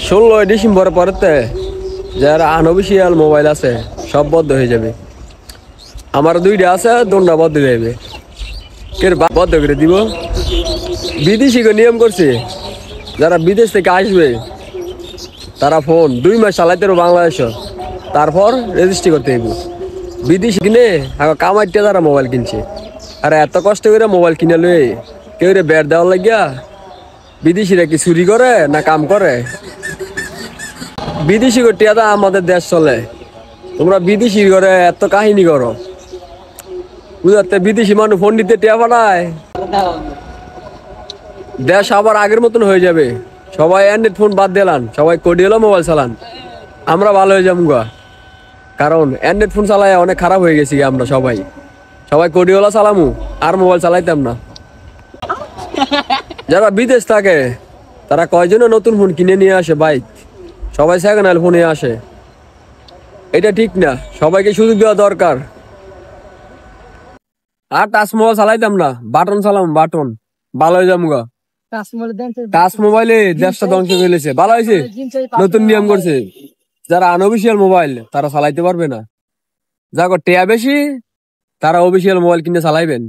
16 December পরেতে যারা unofficial mobile আছে সব বন্ধ হয়ে যাবে। আমার 2টা আছে, 2টা বন্ধ হয়ে যাবে। কে বন্ধ করে দিব? বিদেশি নিয়ম করছে, যারা বিদেশ থেকে আসবে তারা ফোন 2 মাস চালাইতে হবে বাংলাদেশ, তারপর রেজিস্ট্রি করতে হইব। বিদেশি কিনে কামাইতে তারা মোবাইল কিনছে। আর এত কষ্ট করে মোবাইল কিনে লয়ে কেউ রে বের দেওয়ার লাগিয়া বিদেশিরা কি চুরি করে না কাম করে? বিদেশি টিয়া দা আমাদের দেশ চলে, তোমরা বিদেশি করে এত কাহিনী করো বুঝাতে। বিদেশি মানুষ ফোন দিতে টিয়া পাঠায়, দেশ আবার আগের মতন হয়ে যাবে। সবাই অ্যান্ড্রয়েড ফোন বাদ দিলাম, সবাই কোডিওলা মোবাইল চালান, আমরা ভালো হয়ে যাবো গা। কারণ অ্যান্ড্রয়েড ফোন চালায় অনেক খারাপ হয়ে গেছি আমরা সবাই। সবাই কোডিওলা চালামু আর মোবাইল চালাইতাম না। যারা বিদেশ থাকে তারা কয়জনে নতুন ফোন কিনে নিয়ে আসে বাইক, সবাই সেকেন্ড হ্যান্ড ফোনে আসে। এটা ঠিক না, সবাইকে সুযোগ দেওয়া দরকার। আর টাচ মোবাইল চালাইতাম না, বাটন চালাম, বাটন ভালো হয়ে যাবো গা। টাচ মোবাইলে দেশটা ধ্বংস করে ফেলেছে, ভালো হয়েছে নতুন নিয়ম করছে। যারা আনঅফিসিয়াল মোবাইল তারা চালাইতে পারবে না, যাক টেয়া বেশি তারা অফিসিয়াল মোবাইল কিনে চালাইবেন।